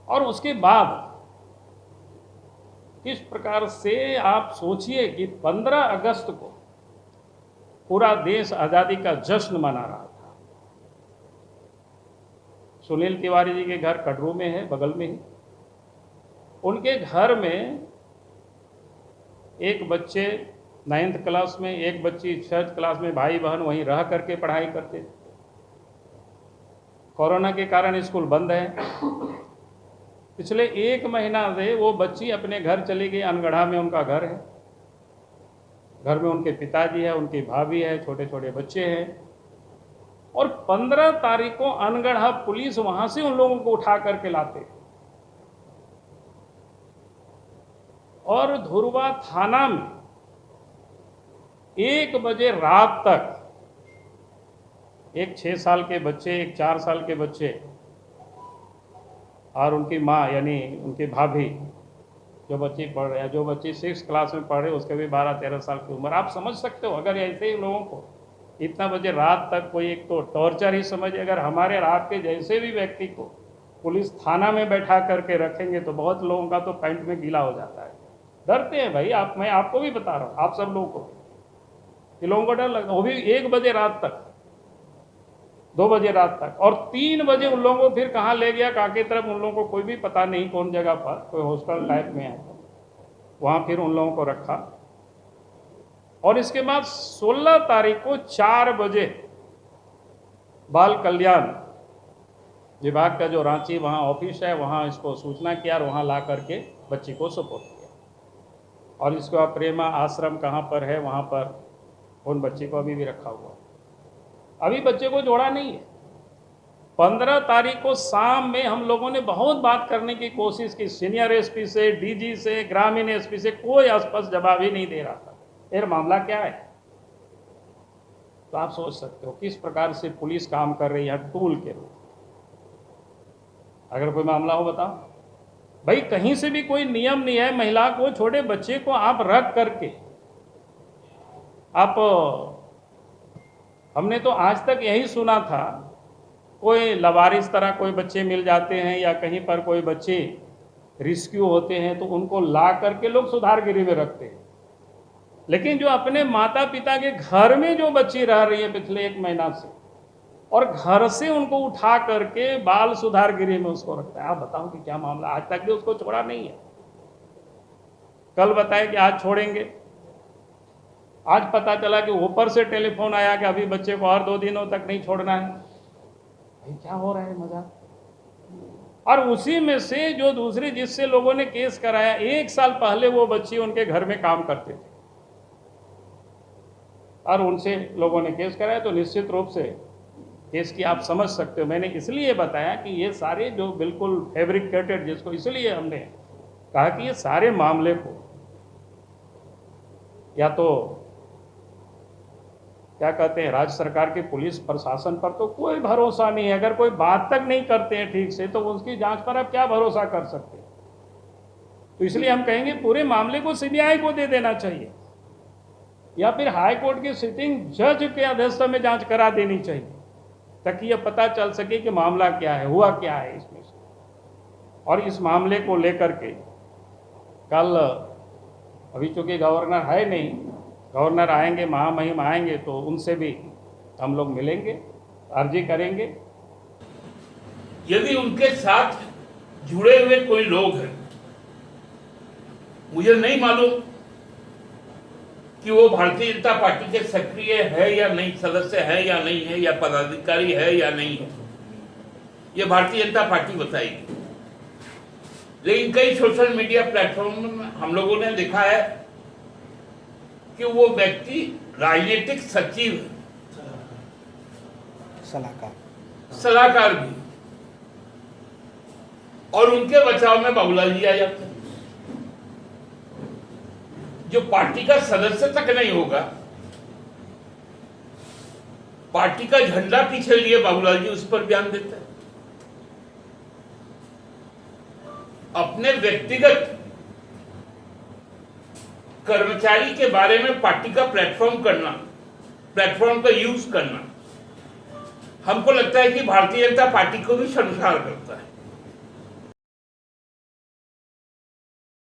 और उसके बाद किस प्रकार से आप सोचिए कि 15 अगस्त को पूरा देश आज़ादी का जश्न मना रहा था। सुनील तिवारी जी के घर कटरू में है, बगल में ही। उनके घर में एक बच्चे 9th क्लास में, एक बच्ची 6th क्लास में, भाई बहन वहीं रह करके पढ़ाई करते थे। कोरोना के कारण स्कूल बंद है। पिछले 1 महीना से वो बच्ची अपने घर चली गई। अनगढ़ा में उनका घर है। घर में उनके पिताजी है, उनकी भाभी है, छोटे छोटे बच्चे हैं। और 15 तारीख को अनगढ़ा पुलिस वहां से उन लोगों को उठा करके लाते और धुरवा थाना में 1 बजे रात तक एक 6 साल के बच्चे, एक 4 साल के बच्चे और उनकी माँ यानी उनकी भाभी, जो बच्ची पढ़ रहे हैं, जो बच्ची 6th क्लास में पढ़ रहे, उसके भी 12-13 साल की उम्र। आप समझ सकते हो अगर ऐसे ही लोगों को इतना बजे रात तक कोई, एक तो टॉर्चर ही समझिए, अगर हमारे और आपके जैसे भी व्यक्ति को पुलिस थाना में बैठा करके रखेंगे तो बहुत लोगों का तो पैंट में गीला हो जाता है। डरते हैं भाई। मैं आपको भी बता रहा हूँ, आप सब लोगों को, कि लोगों को डर लगता, वो भी 1 बजे रात तक, 2 बजे रात तक। और 3 बजे उन लोगों को फिर कहाँ ले गया, काके तरफ, उन लोगों को कोई भी पता नहीं कौन जगह पर, कोई हॉस्टल टाइप में है, वहाँ फिर उन लोगों को रखा। और इसके बाद 16 तारीख को 4 बजे बाल कल्याण विभाग का जो रांची वहाँ ऑफिस है, वहाँ इसको सूचना किया और वहाँ ला करके बच्ची को सुपुर्द किया। और इसको प्रेमा आश्रम कहाँ पर है, वहाँ पर उन बच्चे को अभी भी रखा हुआ। अभी बच्चे को जोड़ा नहीं है। 15 तारीख को शाम में हम लोगों ने बहुत बात करने की कोशिश की, सीनियर एसपी से, डीजी से, ग्रामीण एसपी से, कोई स्पष्ट जवाब ही नहीं दे रहा था। यार मामला क्या है? तो आप सोच सकते हो किस प्रकार से पुलिस काम कर रही है टूल के रूप। अगर कोई मामला हो बताओ भाई। कहीं से भी कोई नियम नहीं है। महिला को, छोटे बच्चे को आप रख करके आप, हमने तो आज तक यही सुना था, कोई लवारिस तरह कोई बच्चे मिल जाते हैं या कहीं पर कोई बच्चे रिस्क्यू होते हैं तो उनको ला करके लोग सुधार गृह में रखते हैं। लेकिन जो अपने माता पिता के घर में जो बच्ची रह रही है पिछले 1 महीना से, और घर से उनको उठा करके बाल सुधार गृह में उसको रखता है। आप बताओ कि क्या मामला? आज तक भी उसको छोड़ा नहीं है। कल बताए कि आज छोड़ेंगे, आज पता चला कि ऊपर से टेलीफोन आया कि अभी बच्चे को और 2 दिनों तक नहीं छोड़ना है। भाई क्या हो रहा है मजाक? और उसी में से जो दूसरी जिससे लोगों ने केस कराया, 1 साल पहले वो बच्ची उनके घर में काम करते थे और उनसे लोगों ने केस कराया। तो निश्चित रूप से केस की आप समझ सकते हो। मैंने इसलिए बताया कि ये सारे जो बिल्कुल फैब्रिकेटेड, जिसको इसलिए हमने कहा कि ये सारे मामले को या तो क्या कहते हैं, राज्य सरकार की पुलिस प्रशासन पर तो कोई भरोसा नहीं है। अगर कोई बात तक नहीं करते हैं ठीक से तो उसकी जांच पर आप क्या भरोसा कर सकते हैं? तो इसलिए हम कहेंगे पूरे मामले को सीबीआई को दे देना चाहिए या फिर हाई कोर्ट की सिटिंग जज के अध्यक्षता में जांच करा देनी चाहिए, ताकि यह पता चल सके कि मामला क्या है, हुआ क्या है इसमें से। और इस मामले को लेकर के कल, अभी चूंकि गवर्नर है नहीं, गवर्नर आएंगे, महामहिम आएंगे, तो उनसे भी हम लोग मिलेंगे, अर्जी करेंगे। यदि उनके साथ जुड़े हुए कोई लोग हैं, मुझे नहीं मालूम कि वो भारतीय जनता पार्टी के सक्रिय है या नहीं, सदस्य है या नहीं है, या पदाधिकारी है या नहीं है, ये भारतीय जनता पार्टी बताएगी। लेकिन कई सोशल मीडिया प्लेटफॉर्म में हम लोगों ने देखा है कि वो व्यक्ति राजनीतिक सचिव, सलाहकार भी, और उनके बचाव में बाबूलाल जी आ जाते हैं। जो पार्टी का सदस्य तक नहीं होगा, पार्टी का झंडा पीछे लिए बाबूलाल जी उस पर बयान देते हैं। अपने व्यक्तिगत कर्मचारी के बारे में पार्टी का प्लेटफॉर्म करना, प्लेटफॉर्म का यूज करना, हमको लगता है कि भारतीय जनता पार्टी को भी शर्मसार करता है।